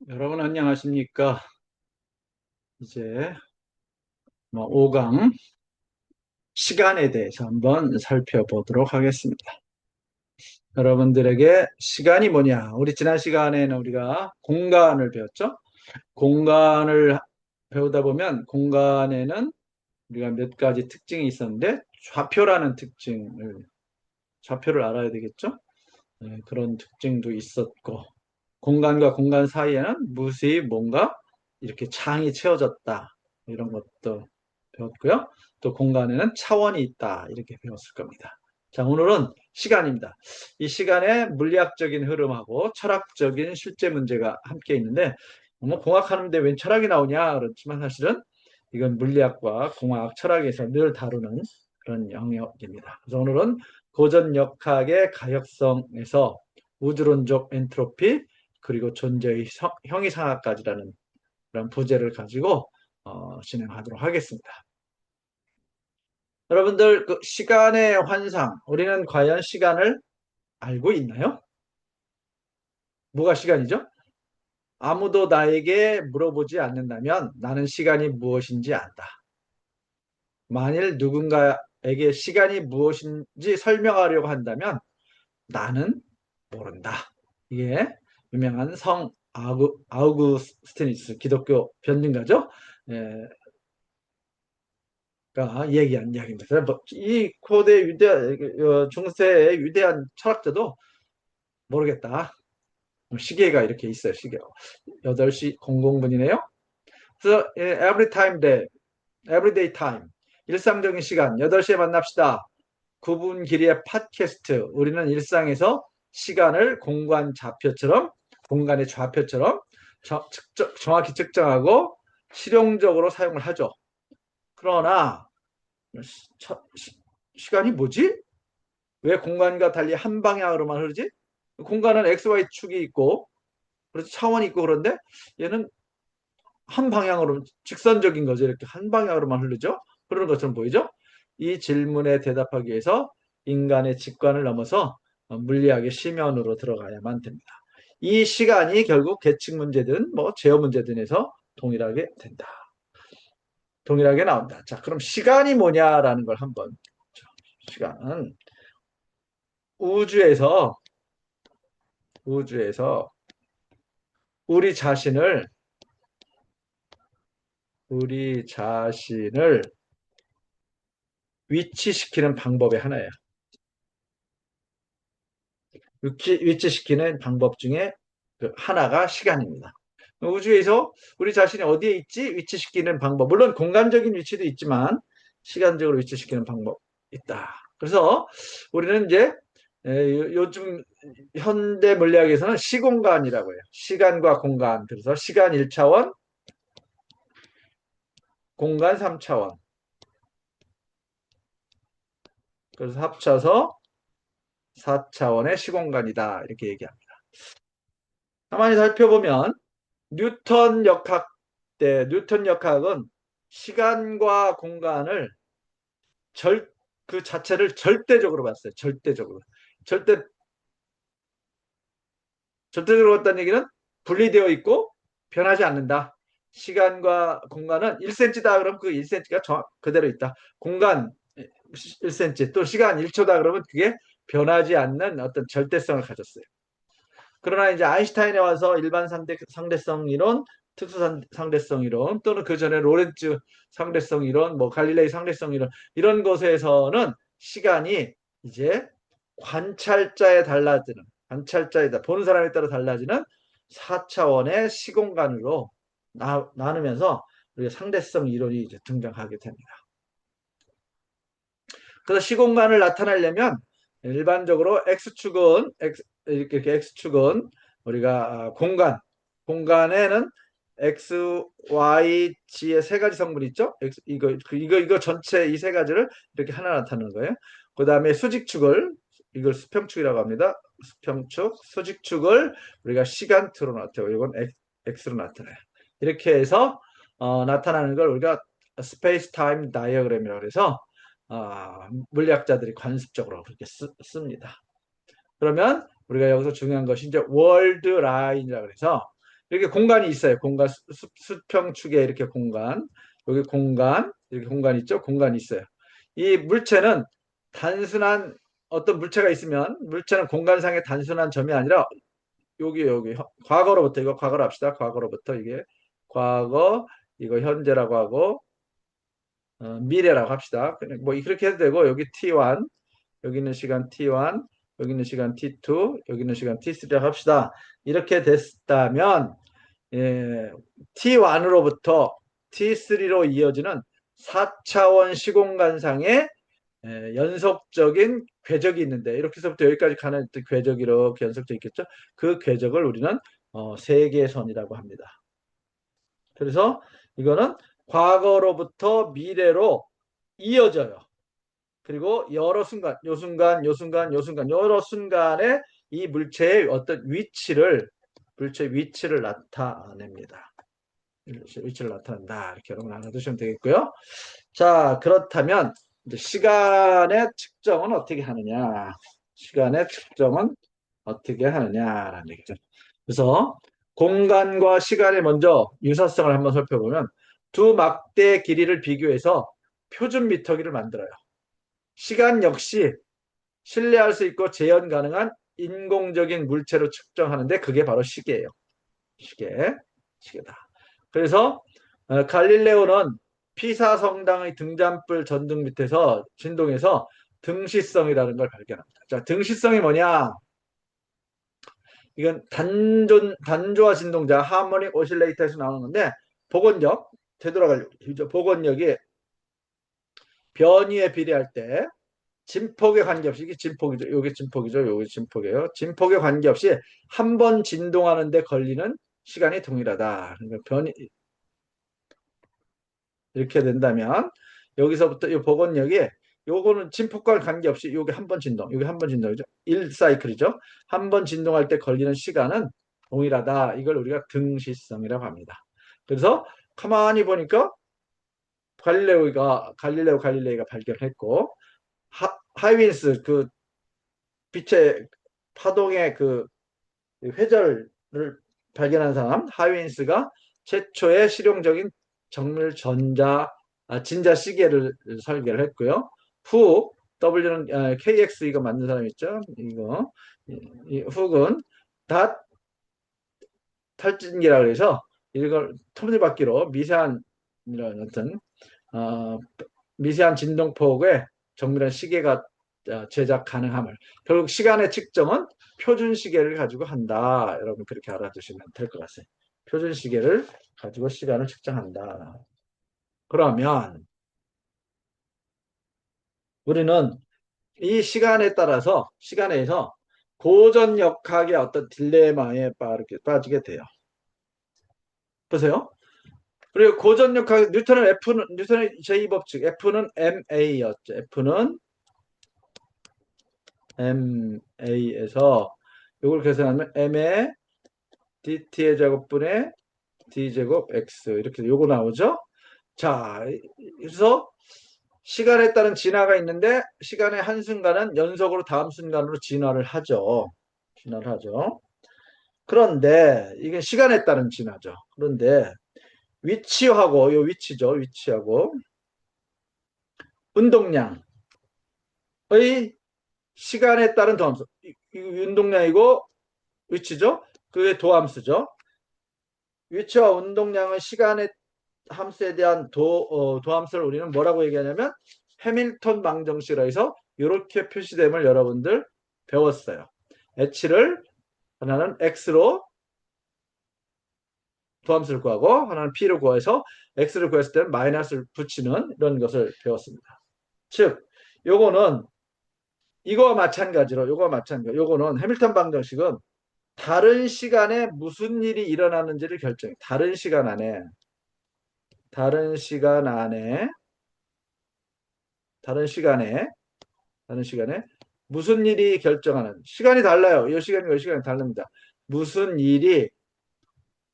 여러분 안녕하십니까? 이제 5강 시간에 대해서 한번 살펴보도록 하겠습니다. 여러분들에게 시간이 뭐냐? 우리 지난 시간에는 우리가 공간을 배웠죠? 공간을 배우다 보면 공간에는 우리가 몇 가지 특징이 있었는데 좌표라는 좌표를 알아야 되겠죠? 네, 그런 특징도 있었고 공간과 공간 사이에는 무수히 뭔가 이렇게 창이 채워졌다. 이런 것도 배웠고요. 또 공간에는 차원이 있다. 이렇게 배웠을 겁니다. 자, 오늘은 시간입니다. 이 시간의 물리학적인 흐름하고 철학적인 실제 문제가 함께 있는데, 뭐 공학하는데 웬 철학이 나오냐? 그렇지만 사실은 이건 물리학과 공학, 철학에서 늘 다루는 그런 영역입니다. 그래서 오늘은 고전역학의 가역성에서 우주론적 엔트로피 그리고 존재의 형이상학까지라는 그런 부제를 가지고 진행하도록 하겠습니다. 여러분들 그 시간의 환상, 우리는 과연 시간을 알고 있나요? 뭐가 시간이죠? 아무도 나에게 물어보지 않는다면 나는 시간이 무엇인지 안다. 만일 누군가에게 시간이 무엇인지 설명하려고 한다면 나는 모른다. 이게 유명한 성 아우구스티니스 기독교 변증가죠. 예, 가 얘기한 이야기입니다. 이 고대 중세의 위대한 철학자도 모르겠다. 시계가 이렇게 있어요. 시계가 8시 00분이네요. 그래서 every time day, everyday time, 일상적인 시간 8시에 만납시다. 9분 길이의 팟캐스트. 우리는 일상에서 시간을 공간 좌표처럼, 공간의 좌표처럼 정확히 측정하고 실용적으로 사용을 하죠. 그러나 시간이 뭐지? 왜 공간과 달리 한 방향으로만 흐르지? 공간은 XY축이 있고, 그래서 차원이 있고, 그런데 얘는 한 방향으로, 직선적인 거죠. 이렇게 한 방향으로만 흐르죠? 그러는 것처럼 보이죠? 이 질문에 대답하기 위해서 인간의 직관을 넘어서 물리학의 심연으로 들어가야만 됩니다. 이 시간이 결국 계측 문제든 제어 문제든에서 동일하게 된다. 동일하게 나온다. 자, 그럼 시간이 뭐냐라는 걸 한번. 시간은 우주에서 우주에서 우리 자신을 우리 자신을 위치시키는 방법의 하나예요. 위치시키는 방법 중에 그 하나가 시간입니다. 우주에서 우리 자신이 어디에 있지? 위치시키는 방법. 물론 공간적인 위치도 있지만 시간적으로 위치시키는 방법 있다. 그래서 우리는 이제 요즘 현대 물리학에서는 시공간이라고 해요. 시간과 공간. 그래서 시간 1차원, 공간 3차원. 그래서 합쳐서 4차원의 시공간이다. 이렇게 얘기합니다. 가만히 살펴보면 뉴턴 역학은 시간과 공간을 그 자체를 절대적으로 봤어요. 절대적으로. 절대, 절대적으로 봤다는 얘기는 분리되어 있고 변하지 않는다. 시간과 공간은 1cm다 그러면 그 1cm가 그대로 있다. 공간 1cm 또 시간 1초다 그러면 그게 변하지 않는 어떤 절대성을 가졌어요. 그러나 이제 아인슈타인에 와서 일반 상대성 이론, 특수 상대성 이론, 또는 그 전에 로렌츠 상대성 이론, 갈릴레이 상대성 이론, 이런 곳에서는 시간이 이제 관찰자에 보는 사람에 따라 달라지는 4차원의 시공간으로 나누면서 우리가 상대성 이론이 이제 등장하게 됩니다. 그래서 시공간을 나타내려면 일반적으로 이렇게 X축은 우리가 공간에는 X, Y, G의 세 가지 성분이 있죠. 이거 전체 이 세 가지를 이렇게 하나 나타내는 거예요. 그 다음에 이걸 수평축이라고 합니다. 수직축을 우리가 시간트로 나타내고 이건 X로 나타내요. 이렇게 해서 나타나는 걸 우리가 스페이스 타임 다이어그램이라고 해서 물리학자들이 관습적으로 그렇게 씁니다. 그러면 우리가 여기서 중요한 것이 이제 월드 라인이라고 해서 이렇게 공간이 있어요. 공간, 수평축에 이렇게 공간, 여기 공간, 이렇게 공간 있죠? 공간이 있어요. 이 물체는 단순한 어떤 물체가 있으면 물체는 공간상의 단순한 점이 아니라 여기 과거로부터 이거 과거로 합시다. 과거로부터 이게 과거 이거 현재라고 하고 미래라고 합시다. 뭐 그렇게 해도 되고 여기 T1 여기 있는 시간 T1 여기 있는 시간 T2 여기 있는 시간 T3라고 합시다. 이렇게 됐다면 T1으로부터 T3로 이어지는 4차원 시공간상의 연속적인 궤적이 있는데 이렇게서부터 여기까지 가는 궤적이 이렇게 연속되어 있겠죠. 그 궤적을 우리는 세계선이라고 합니다. 그래서 이거는 과거로부터 미래로 이어져요. 그리고 여러 순간, 요 순간, 요 순간, 요 순간, 여러 순간에 이 물체의 어떤 물체의 위치를 나타냅니다. 위치를 나타낸다. 이렇게 여러분 알아두시면 되겠고요. 자, 그렇다면 이제 시간의 측정은 어떻게 하느냐? 시간의 측정은 어떻게 하느냐라는 얘기죠. 그래서 공간과 시간의 먼저 유사성을 한번 살펴보면 두 막대의 길이를 비교해서 표준 미터기를 만들어요. 시간 역시 신뢰할 수 있고 재현 가능한 인공적인 물체로 측정하는데 그게 바로 시계예요. 시계다. 그래서 갈릴레오는 피사 성당의 등잔불 전등 밑에서 진동에서 등시성이라는 걸 발견합니다. 자, 등시성이 뭐냐? 이건 단조와 진동자 하모닉 오실레이터에서 나오는 건데 복원력 되돌아가려고 복원력이 변위에 비례할 때 진폭에 관계없이 이게 진폭이죠. 이게 진폭이죠. 이게 진폭이에요. 진폭에 관계없이 한 번 진동하는데 걸리는 시간이 동일하다. 그러니까 변이 이렇게 된다면 여기서부터 이 복원력이 요거는 진폭과 관계없이 요게 한 번 진동, 요게 한 번 진동이죠. 1사이클이죠. 한 번 진동할 때 걸리는 시간은 동일하다. 이걸 우리가 등시성이라고 합니다. 그래서 가만히 보니까 갈릴레오 갈릴레이가 발견했고 하이윈스 그 빛의 파동의 그 회절을 발견한 사람 하이윈스가 최초의 실용적인 정밀 진자 시계를 설계를 했고요. 후 W는 KX 이거 만든 사람 있죠? 이거 이 훅은 닷 탈진기라고 해서 이걸 톱니바퀴로 미세한 이런 어떤 어, 미세한 진동폭의 정밀한 시계가 제작 가능함을 결국 시간의 측정은 표준 시계를 가지고 한다. 여러분 그렇게 알아두시면 될 것 같아요. 표준 시계를 가지고 시간을 측정한다. 그러면 우리는 이 시간에 따라서 시간에서 고전역학의 어떤 딜레마에 빠지게 돼요. 보세요. 그리고 고전역학 뉴턴의 제2법칙 F는 ma였죠. F는 ma에서 이걸 계산하면 m의 dt의 제곱분의 d제곱 x 이렇게 요거 나오죠. 자, 그래서 시간에 따른 진화가 있는데 시간의 한순간은 연속으로 다음 순간으로 진화를 하죠. 그런데 이게 시간에 따른 진화죠. 그런데 위치하고 요 위치죠. 위치하고 운동량의 시간에 따른 도함수. 이 운동량이고 위치죠. 그게 도함수죠. 위치와 운동량의 시간의 함수에 대한 도함수를 우리는 뭐라고 얘기하냐면 해밀턴 방정식이라 해서 이렇게 표시됨을 여러분들 배웠어요. h를 하나는 x로 도함수를 구하고 하나는 p로 구해서 x를 구했을 때는 마이너스를 붙이는 이런 것을 배웠습니다. 즉 요거는 이거와 마찬가지로 요거는 해밀턴 방정식은 다른 시간에 무슨 일이 일어나는지를 결정해. 다른 시간에 다른 시간에 무슨 일이 결정하는 시간이 달라요. 이 시간과 이 시간이 다릅니다. 무슨 일이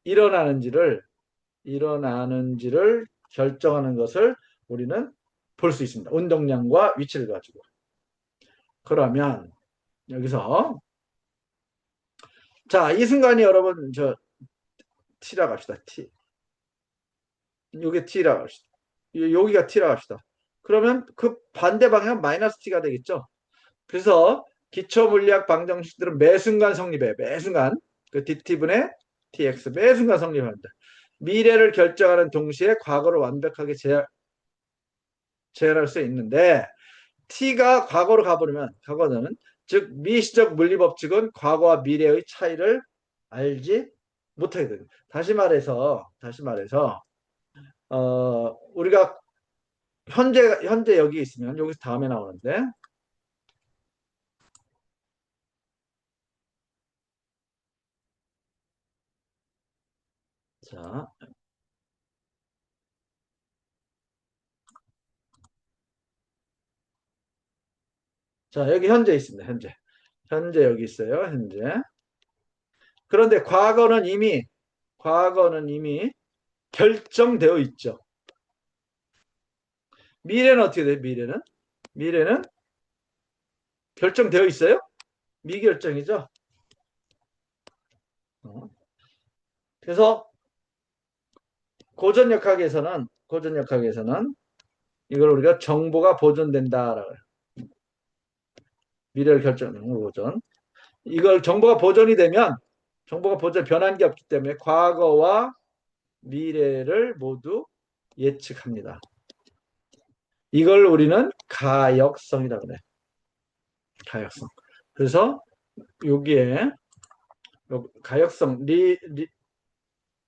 일어나는지를 결정하는 것을 우리는 볼 수 있습니다. 운동량과 위치를 가지고. 그러면 여기서 자, 이 순간이 여러분 t라고 합시다. t. 요게 t라고 합시다. 여기가 t라고 합시다. 그러면 그 반대 방향은 마이너스 t가 되겠죠. 그래서 기초 물리학 방정식들은 매 순간 성립해. 매 순간. 그 dt분의 tx 매 순간 성립합니다. 미래를 결정하는 동시에 과거를 완벽하게 재현할 수 있는데 t가 과거로 가버리면 과거는 즉 미시적 물리법칙은 과거와 미래의 차이를 알지 못하게 됩니다. 다시 말해서 우리가 현재 여기 있으면 여기서 다음에 나오는데 자, 자 여기 현재 있습니다. 현재 여기 있어요. 현재. 그런데 과거는 이미 결정되어 있죠. 미래는 어떻게 돼요? 미래는 결정되어 있어요? 미결정이죠. 어. 그래서 고전역학에서는 이걸 우리가 정보가 보존된다라고 해요. 미래를 결정하는 보존. 이걸 정보가 변한 게 없기 때문에 과거와 미래를 모두 예측합니다. 이걸 우리는 가역성이라고 그래. 가역성. 그래서 여기에 가역성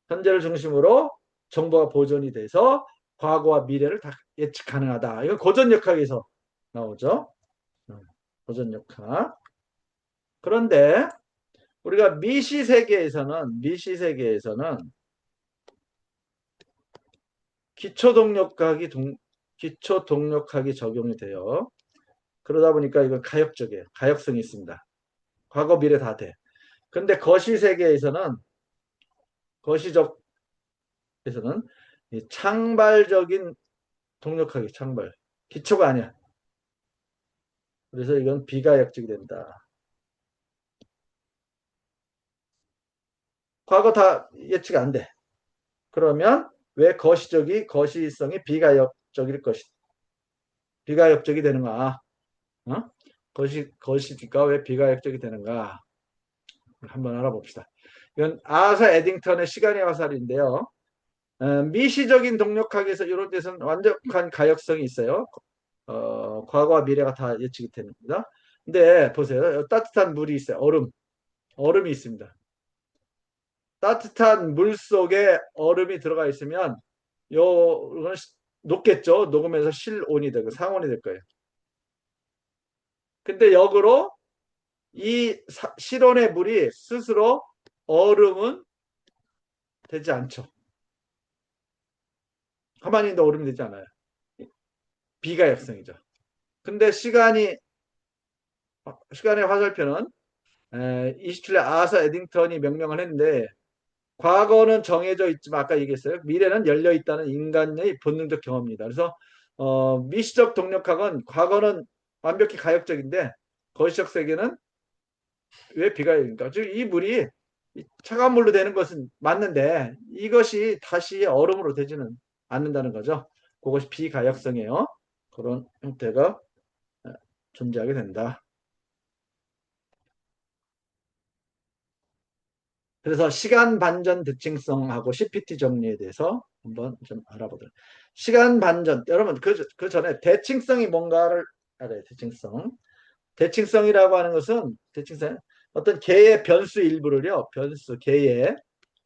현재를 중심으로 정보가 보존이 돼서 과거와 미래를 다 예측 가능하다. 이건 고전역학에서 나오죠. 고전역학. 그런데 우리가 미시 세계에서는 기초동력학이 적용이 돼요. 그러다 보니까 이건 가역적이에요. 가역성이 있습니다. 과거, 미래 다 돼. 근데 거시적에서는 창발적인 동력학이 창발. 기초가 아니야. 그래서 이건 비가역적이 된다. 과거 다 예측 안 돼. 그러면 왜 거시성이 비가역적이 되는가? 어? 거시가 왜 비가역적이 되는가? 한번 알아봅시다. 이건 아사 에딩턴의 시간의 화살인데요. 미시적인 동력학에서 이런 데서는 완벽한 가역성이 있어요. 과거와 미래가 다 예측이 됩니다. 근데 보세요. 따뜻한 물이 있어요. 얼음이 있습니다. 따뜻한 물 속에 얼음이 들어가 있으면 이건 녹겠죠. 녹으면서 실온이 되고 상온이 될 거예요. 근데 역으로 이 실온의 물이 스스로 얼음은 되지 않죠. 가만히 있는데 얼음이 되지 않아요. 비가역성이죠. 근데 시간의 화살표는 27년 아서 에딩턴이 명명을 했는데 과거는 정해져 있지만 아까 얘기했어요. 미래는 열려 있다는 인간의 본능적 경험입니다. 그래서 미시적 동력학은 과거는 완벽히 가역적인데 거시적 세계는 왜 비가역입니까? 즉 이 물이 차가운 물로 되는 것은 맞는데 이것이 다시 얼음으로 되지는 않는다는 거죠. 그것이 비가역성이에요. 그런 형태가 존재하게 된다. 그래서 시간 반전 대칭성하고 CPT 정리에 대해서 한번 좀 알아보도록. 시간 반전, 여러분 그 전에 대칭성이 뭔가를 알아요. 대칭성이라고 하는 것은 어떤 개의 변수 일부를요. 개의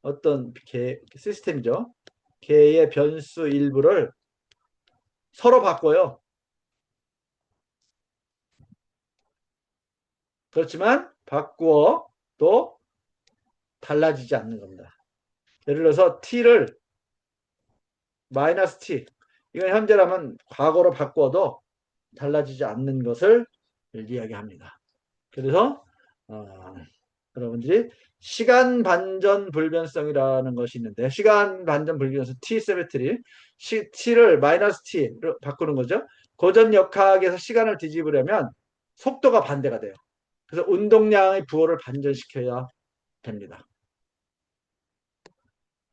어떤 개 시스템이죠. 개의 변수 일부를 서로 바꿔요. 그렇지만 바꾸어 도 달라지지 않는 겁니다. 예를 들어서 t를 마이너스 t 이건 현재라면 과거로 바꿔도 달라지지 않는 것을 이야기합니다. 그래서 여러분들이 시간 반전 불변성이라는 것이 있는데 시간 반전 불변성 t 세메트리 t를 마이너스 t로 바꾸는 거죠. 고전 역학에서 시간을 뒤집으려면 속도가 반대가 돼요. 그래서 운동량의 부호를 반전시켜야 됩니다.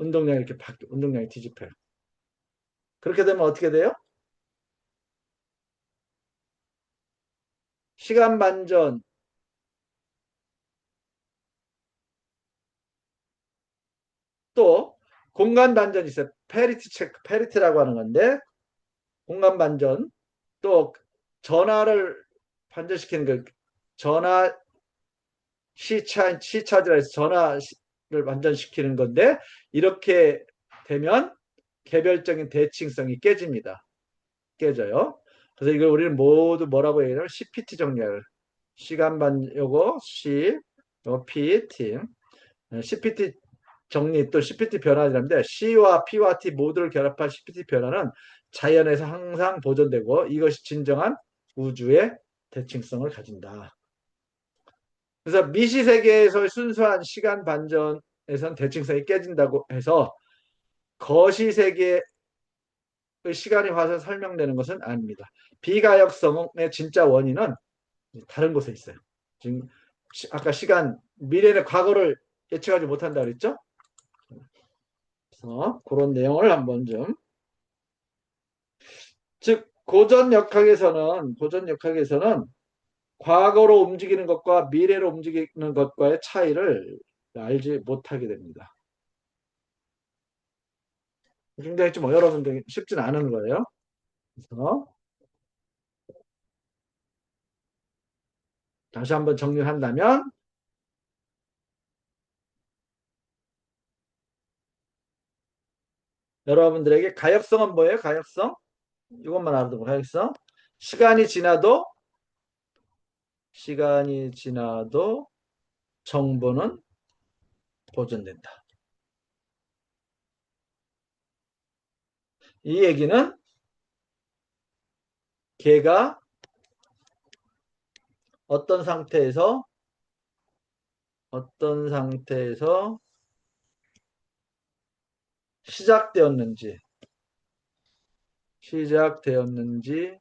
운동량이 이렇게 운동량이 뒤집혀요. 그렇게 되면 어떻게 돼요? 시간 반전, 또 공간 반전이 있어요. 페리티 체크, 페리티라고 하는 건데, 공간 반전, 또 전하를 반전시키는 그 전하 시차지라 해서 전하를 반전시키는 건데, 이렇게 되면 개별적인 대칭성이 깨집니다. 깨져요. 그래서 이걸 우리는 모두 뭐라고 얘기하냐면 CPT 정렬. 시간 반 요거 C, 요 PT. CPT 정리 또 CPT 변화라는데 C와 P와 T 모두를 결합한 CPT 변화는 자연에서 항상 보존되고 이것이 진정한 우주의 대칭성을 가진다. 그래서 미시 세계에서의 순수한 시간 반전에선 대칭성이 깨진다고 해서 거시 세계의 시간이 와서 설명되는 것은 아닙니다. 비가역성의 진짜 원인은 다른 곳에 있어요. 지금 아까 시간 미래의 과거를 예측하지 못한다 그랬죠? 그래서 그런 내용을 한번 좀 즉 고전 역학에서는 과거로 움직이는 것과 미래로 움직이는 것과의 차이를 알지 못하게 됩니다. 굉장히 좀 여러분들 쉽지는 않은 거예요. 그래서 다시 한번 정리를 한다면 여러분들에게 가역성은 뭐예요? 가역성? 이것만 알아두고 가역성. 시간이 지나도 시간이 지나도 정보는 보존된다. 이 얘기는 걔가 어떤 상태에서 어떤 상태에서 시작되었는지 시작되었는지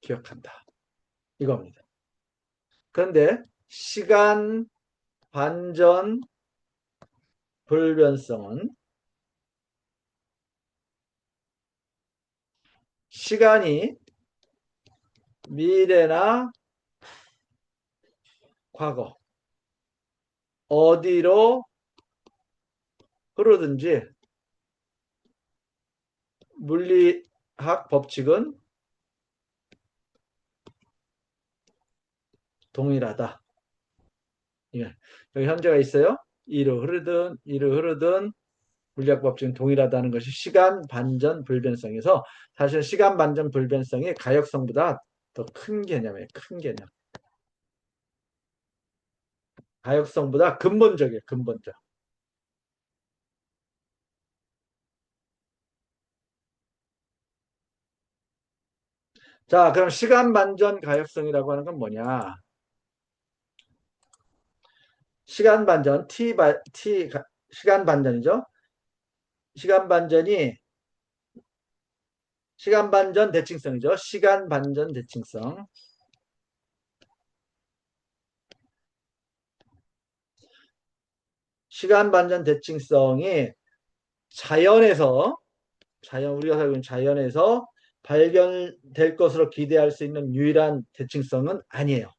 기억한다. 이겁니다. 그런데 시간 반전 불변성은 시간이 미래나 과거 어디로 흐르든지 물리학 법칙은 동일하다. 예. 여기 현재가 있어요. 이로 흐르든 물리학 법칙은 동일하다는 것이 시간 반전 불변성에서 사실 시간 반전 불변성이 가역성보다 더 큰 개념이에요. 큰 개념. 가역성보다 근본적이에요. 근본적. 자, 그럼 시간 반전 가역성이라고 하는 건 뭐냐? 시간 반전, 시간 반전이죠. 시간 반전이 시간 반전 대칭성이죠. 시간 반전 대칭성. 시간 반전 대칭성이 자연에서 우리가 살고 있는 자연에서 발견될 것으로 기대할 수 있는 유일한 대칭성은 아니에요.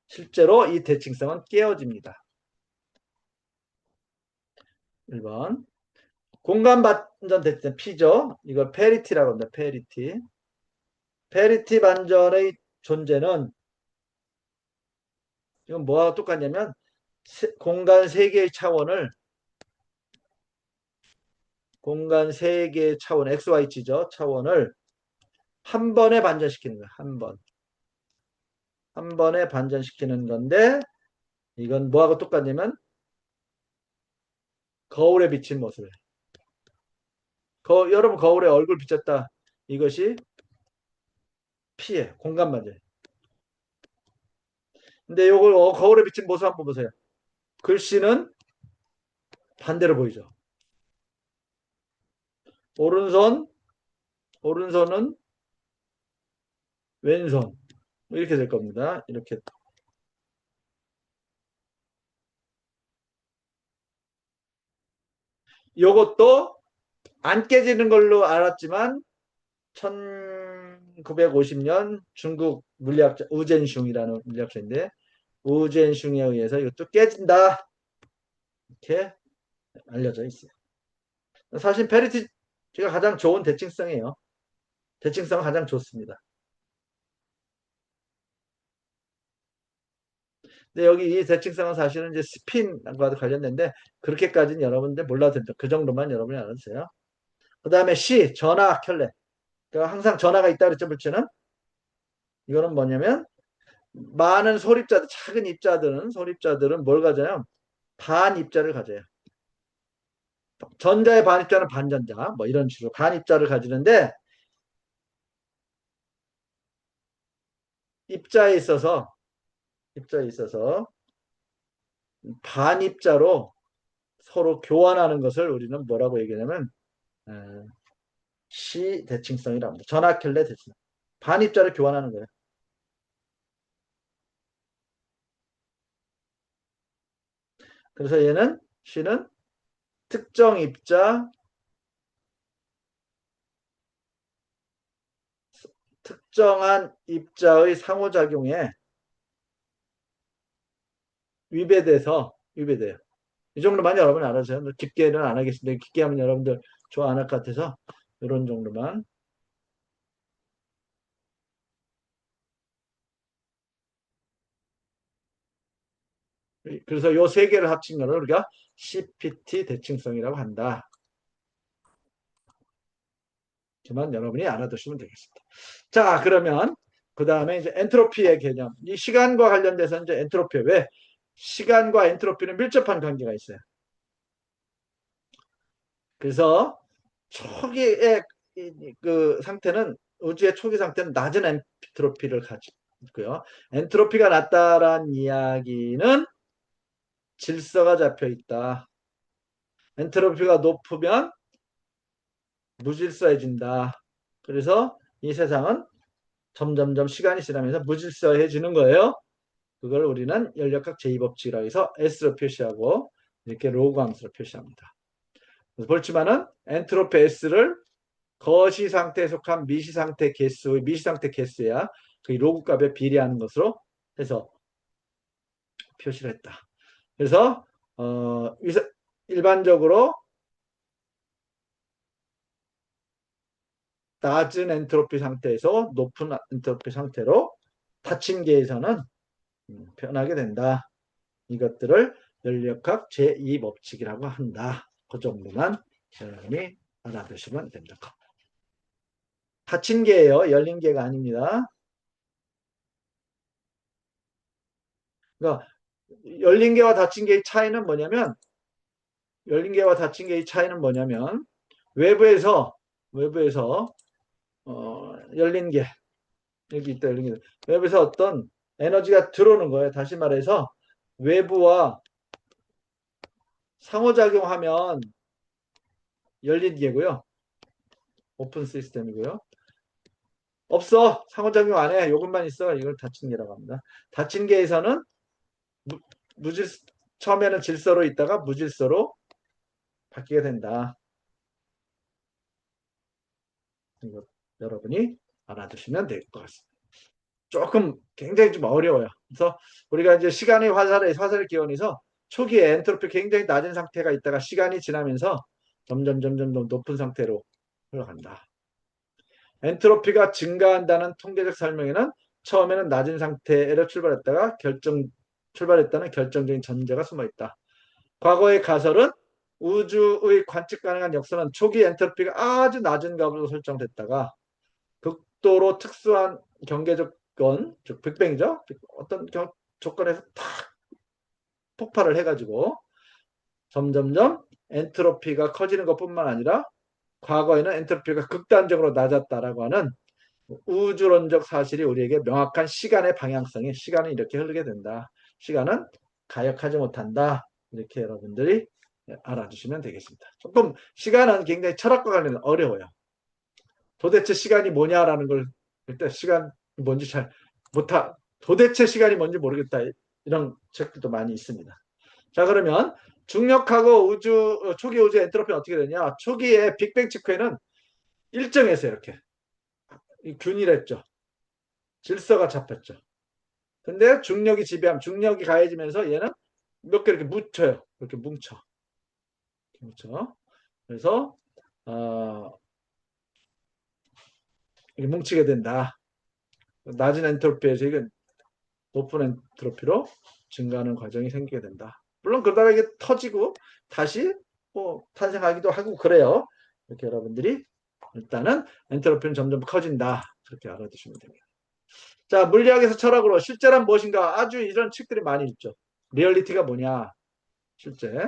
실제로 이 대칭성은 깨어집니다. 1번. 공간 반전 대칭 P죠. 이걸 페리티라고 합니다. 페리티. 페리티 반전의 존재는 이건 뭐와 똑같냐면 공간 세개의 차원을 공간 세개의 차원 XY지죠. 차원을 한 번에 반전시키는 거야. 한 번. 한 번에 반전시키는 건데 이건 뭐하고 똑같냐면 거울에 비친 모습. 여러분 거울에 얼굴 비쳤다. 이것이 피해 공간 반전. 근데 요걸 거울에 비친 모습 한번 보세요. 글씨는 반대로 보이죠. 오른손, 오른손은 왼손. 이렇게 될 겁니다. 이렇게. 요것도 안 깨지는 걸로 알았지만 1950년 중국 물리학자 우젠슝이라는 물리학자인데 우젠슝에 의해서 이것도 깨진다 이렇게 알려져 있어요. 사실 페리티지가 가장 좋은 대칭성이에요. 대칭성은 가장 좋습니다. 근데 여기 이 대칭성은 사실은 이제 스핀과 관련된데 그렇게까지는 여러분들 몰라도 된다. 그 정도만 여러분이 알아주세요. 그 다음에 C 전하 켤레. 그러니까 항상 전하가 있다 그랬죠, 물체는. 이거는 뭐냐면 많은 소립자들, 작은 소립자들은 뭘 가져요? 반입자를 가져요. 전자의 반입자는 반전자, 뭐 이런 식으로 반입자를 가지는데 입자에 있어서 반입자로 서로 교환하는 것을 우리는 뭐라고 얘기하냐면 시 대칭성이라고 합니다. 전하켈레 대칭성. 반입자를 교환하는 거예요. 그래서 얘는 C는 특정 입자, 특정한 입자의 상호작용에 위배돼요. 이 정도만 여러분 알아주세요. 깊게는 안 하겠습니다. 깊게 하면 여러분들 좋아 안 할 것 같아서 이런 정도만. 그래서 요 세 개를 합친 거를 우리가 CPT 대칭성이라고 한다. 그만 여러분이 알아두시면 되겠습니다. 자, 그러면 그 다음에 이제 엔트로피의 개념. 이 시간과 관련돼서 이제 엔트로피 왜 시간과 엔트로피는 밀접한 관계가 있어요. 그래서 초기의 그 상태는 우주의 초기 상태는 낮은 엔트로피를 가지고 있고요. 엔트로피가 낮다란 이야기는 질서가 잡혀 있다. 엔트로피가 높으면 무질서해진다. 그래서 이 세상은 점점점 시간이 지나면서 무질서해지는 거예요. 그걸 우리는 연력학 제2법칙이라고 해서 S로 표시하고 이렇게 로그함수로 표시합니다. 그렇지만은 엔트로피 S를 거시 상태에 속한 미시상태 개수야 그 로그 값에 비례하는 것으로 해서 표시를 했다. 그래서 일반적으로 낮은 엔트로피 상태에서 높은 엔트로피 상태로 닫힌 계에서는 변하게 된다. 이것들을 연력학 제2법칙이라고 한다. 그 정도만 여러분이 알아두시면 됩니다. 닫힌 개예요. 열린 개가 아닙니다. 그러니까 열린 개와 닫힌 개의 차이는 뭐냐면 열린 개와 닫힌 개의 차이는 뭐냐면 외부에서 열린 개 여기 있다 열린 개 외부에서 어떤 에너지가 들어오는 거예요. 다시 말해서 외부와 상호작용하면 열린 개고요. 오픈 시스템이고요. 없어. 상호작용 안 해. 요것만 있어. 이걸 닫힌 개라고 합니다. 닫힌 개에서는 무질 처음에는 질서로 있다가 무질서로 바뀌게 된다. 이거 여러분이 알아두시면 될 것 같습니다. 조금 굉장히 좀 어려워요. 그래서 우리가 이제 시간의 화살의 기원에서 초기에 엔트로피 굉장히 낮은 상태가 있다가 시간이 지나면서 점점 높은 상태로 흘러간다. 엔트로피가 증가한다는 통계적 설명에는 처음에는 낮은 상태로 출발했다는 결정적인 전제가 숨어 있다. 과거의 가설은 우주의 관측 가능한 역사는 초기 엔트로피가 아주 낮은 값으로 설정됐다가 극도로 특수한 경계 조건, 즉 빅뱅이죠. 어떤 조건에서 탁 폭발을 해가지고 점점점 엔트로피가 커지는 것뿐만 아니라 과거에는 엔트로피가 극단적으로 낮았다라고 하는 우주론적 사실이 우리에게 명확한 시간의 방향성이 시간은 이렇게 흐르게 된다. 시간은 가역하지 못한다. 이렇게 여러분들이 알아주시면 되겠습니다. 조금 시간은 굉장히 철학과 관련해서 어려워요. 도대체 시간이 뭐냐라는 걸 일단 시간 뭔지 잘 도대체 시간이 뭔지 모르겠다. 이런 책들도 많이 있습니다. 자, 그러면 중력하고 초기 우주 엔트로피는 어떻게 되냐? 초기에 빅뱅 직후에는 일정했어요. 이렇게 균일했죠. 질서가 잡혔죠. 근데 중력이 지배함, 중력이 가해지면서 얘는 몇 개 이렇게 묻혀요. 이렇게 뭉쳐. 뭉쳐. 그래서 이렇게 뭉치게 된다. 낮은 엔트로피에서 이건 높은 엔트로피로 증가하는 과정이 생기게 된다. 물론 그러다가 이게 터지고 다시 뭐 탄생하기도 하고 그래요. 이렇게 여러분들이 일단은 엔트로피는 점점 커진다. 그렇게 알아두시면 됩니다. 자, 물리학에서 철학으로 실제란 무엇인가? 아주 이런 책들이 많이 있죠. 리얼리티가 뭐냐? 실제.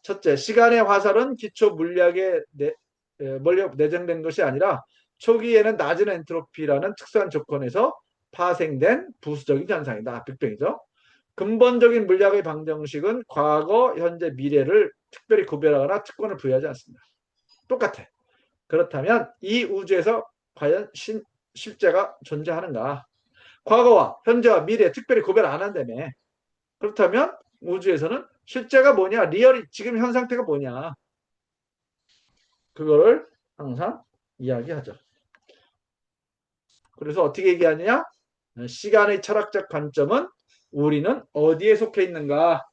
첫째, 시간의 화살은 기초 물리학에 내정된 것이 아니라 초기에는 낮은 엔트로피라는 특수한 조건에서 파생된 부수적인 현상이다. 빅뱅이죠. 근본적인 물리학의 방정식은 과거, 현재, 미래를 특별히 구별하거나 특권을 부여하지 않습니다. 똑같아. 그렇다면 이 우주에서 과연 실제가 존재하는가? 과거와 현재와 미래 특별히 구별 안 한다며. 그렇다면 우주에서는 실제가 뭐냐? 리얼이 지금 현 상태가 뭐냐? 그거를 항상 이야기하죠. 그래서 어떻게 얘기하느냐? 시간의 철학적 관점은 우리는 어디에 속해 있는가?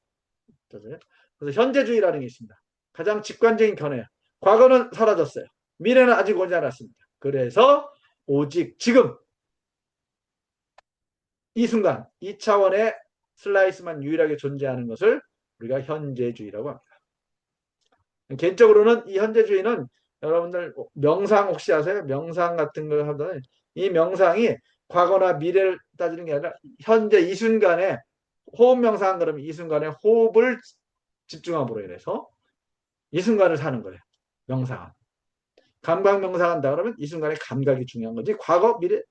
그래서 현재주의라는 게 있습니다. 가장 직관적인 견해예요. 과거는 사라졌어요. 미래는 아직 오지 않았습니다. 그래서 오직 지금 이 순간 이 차원의 슬라이스만 유일하게 존재하는 것을 우리가 현재주의라고 합니다. 개인적으로는 이 현재주의는 여러분들 명상 혹시 아세요? 명상 같은 걸 하면 이 명상이 과거나 미래를 따지는 게 아니라 현재 이 순간에 호흡 명상 그러면 이 순간에 호흡을 집중함으로 인해서 이 순간을 사는 거예요. 명상. 감각 명상한다 그러면 이 순간에 감각이 중요한 거지 과거 미래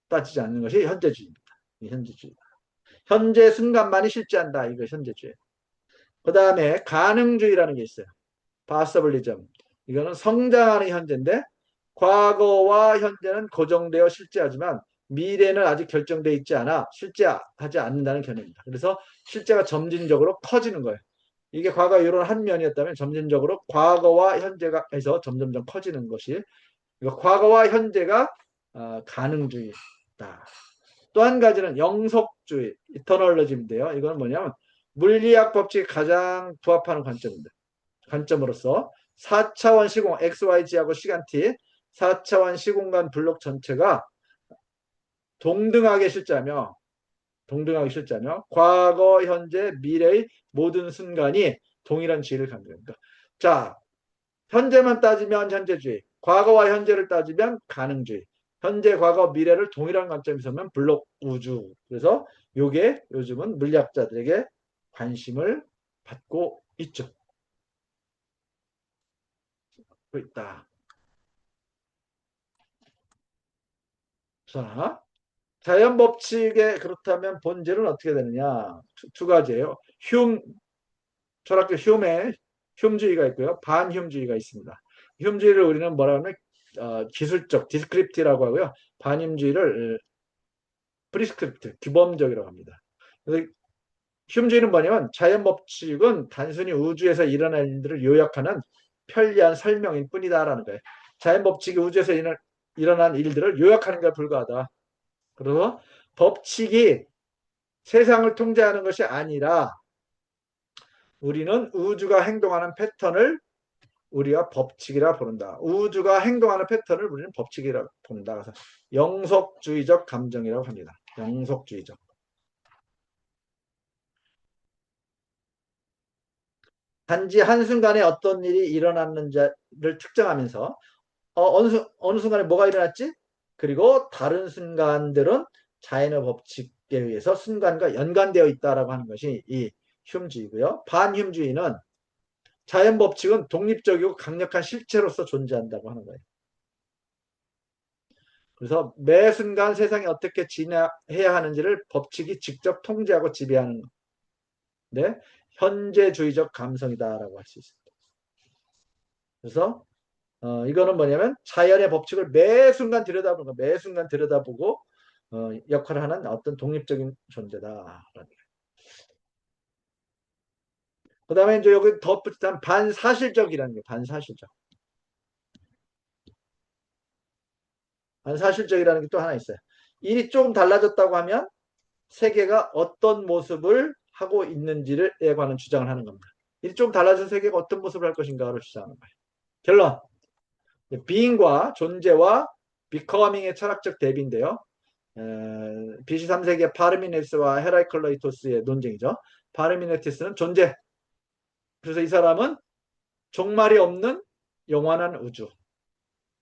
따지지 않는 것이 현재주의입니다. 이 현재주의. 현재 순간만이 실제한다. 이거 현재주의. 그 다음에 가능주의라는 게 있어요. 바서블리즘. 이거는 성장하는 현재인데 과거와 현재는 고정되어 실제하지만 미래는 아직 결정되어 있지 않아 실제하지 않는다는 개념입니다. 그래서 실제가 점진적으로 커지는 거예요. 이게 과거 이런 한 면이었다면 점진적으로 과거와 현재가 해서 점점점 커지는 것이 과거와 현재가 가능주의다. 또 한 가지는 영속주의, 이터널리즘인데요. 이건 뭐냐면 물리학 법칙에 가장 부합하는 관점입니다. 관점으로서 4차원 시공 XYZ하고 시간 T 4차원 시공간 블록 전체가 동등하게 실제하며 과거, 현재, 미래의 모든 순간이 동일한 지위를 갖는다. 자, 현재만 따지면 현재주의, 과거와 현재를 따지면 가능주의, 현재, 과거, 미래를 동일한 관점에서 보면 블록 우주. 그래서 이게 요즘은 물리학자들에게 관심을 받고 있죠. 있다. 자, 자연 법칙의 그렇다면 본질은 어떻게 되느냐? 두 가지예요. 철학적 흉주의가 있고요. 반흉주의가 있습니다. 흉주의를 우리는 뭐라 하면 기술적 디스크립티라고 하고요. 반흉주의를 프리스크립트 규범적이라고 합니다. 그래서 흉주의는 뭐냐면 자연 법칙은 단순히 우주에서 일어날 일들을 요약하는 편리한 설명일 뿐이다라는 거예요. 자연 법칙이 우주에서 일어난 일들을 요약하는 것에 불과하다. 그래서 법칙이 세상을 통제하는 것이 아니라 우리는 우주가 행동하는 패턴을 우리가 법칙이라 부른다. 우주가 행동하는 패턴을 우리는 법칙이라 부른다. 그래서 영속주의적 감정이라고 합니다. 영속주의적. 단지 한순간에 어떤 일이 일어났는지를 특정하면서 어느 순간에 뭐가 일어났지? 그리고 다른 순간들은 자연의 법칙에 의해서 순간과 연관되어 있다라고 하는 것이 이 흉주의고요. 반흉주의는 자연 법칙은 독립적이고 강력한 실체로서 존재한다고 하는 거예요. 그래서 매 순간 세상이 어떻게 진행해야 하는지를 법칙이 직접 통제하고 지배하는 데 현재주의적 감성이다라고 할 수 있습니다. 그래서 이거는 뭐냐면 자연의 법칙을 매 순간 들여다보고 역할을 하는 어떤 독립적인 존재다. 다음에 이제 여기 덧붙이면 반사실적이라는 게 반사실적. 반사실적이라는 게 또 하나 있어요. 일이 조금 달라졌다고 하면 세계가 어떤 모습을 하고 있는지에 관한 주장을 하는 겁니다. 일이 좀 달라진 세계가 어떤 모습을 할 것인가를 주장하는 거예요. 결론. being과 존재와 becoming의 철학적 대비인데요. BC 3세기의 파르미네스와 헤라이클레이토스의 논쟁이죠. 파르미네티스는 존재. 그래서 이 사람은 종말이 없는 영원한 우주.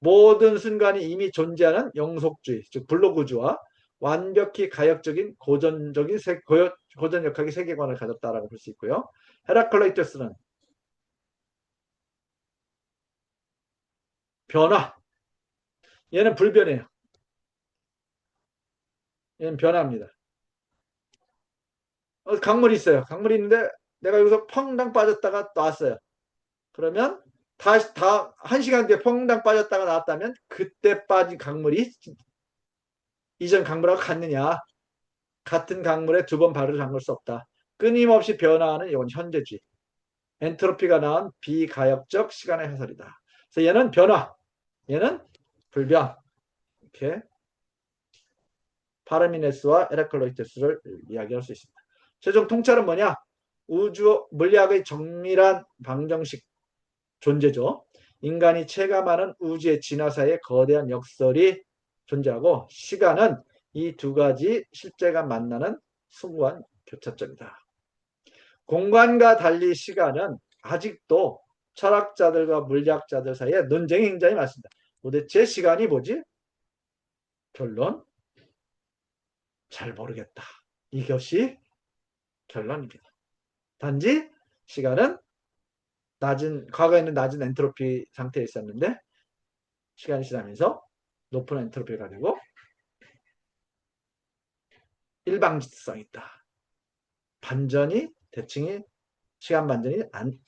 모든 순간이 이미 존재하는 영속주의, 즉 블록우주와 완벽히 가역적인 고전역학의 세계관을 가졌다라고 볼 수 있고요. 헤라클레이토스는 변화. 얘는 불변해요. 얘는 변화입니다. 강물이 있어요. 강물이 있는데 내가 여기서 펑당 빠졌다가 나왔어요. 그러면 다시 다 1시간 뒤에 펑당 빠졌다가 나왔다면 그때 빠진 강물이 이전 강물하고 같느냐? 같은 강물에 두 번 발을 담글 수 없다. 끊임없이 변화하는 이건 현재주의. 엔트로피가 낳은 비가역적 시간의 해설이다. 그래서 얘는 변화, 얘는 불변. 이렇게 파르미네스와 에라클로이테스를 이야기할 수 있습니다. 최종 통찰은 뭐냐? 우주 물리학의 정밀한 방정식 존재죠. 인간이 체감하는 우주의 진화사의 거대한 역설이 존재하고 시간은 이 두 가지 실제가 만나는 숭고한 교차점이다. 공간과 달리 시간은 아직도 철학자들과 물리학자들 사이에 논쟁이 굉장히 많습니다. 도대체 시간이 뭐지? 결론, 잘 모르겠다. 이것이 결론입니다. 단지 시간은 과거에는 낮은 엔트로피 상태에 있었는데 시간이 지나면서 높은 엔트로피가 되고 일방직성이 있다. 대칭이 시간 반전이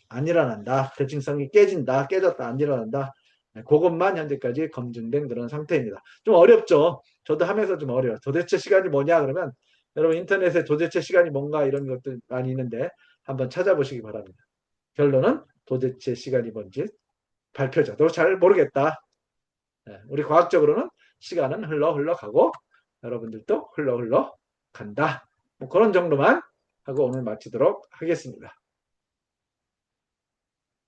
안 일어난다. 대칭성이 깨졌다, 안 일어난다. 그것만 현재까지 검증된 그런 상태입니다. 좀 어렵죠. 저도 하면서 좀 어려워요. 도대체 시간이 뭐냐 그러면 여러분 인터넷에 도대체 시간이 뭔가 이런 것들 많이 있는데 한번 찾아보시기 바랍니다. 결론은 도대체 시간이 뭔지 발표죠. 너 잘 모르겠다. 우리 과학적으로는 시간은 흘러가고 여러분들도 흘러 간다. 뭐 그런 정도만 하고 오늘 마치도록 하겠습니다.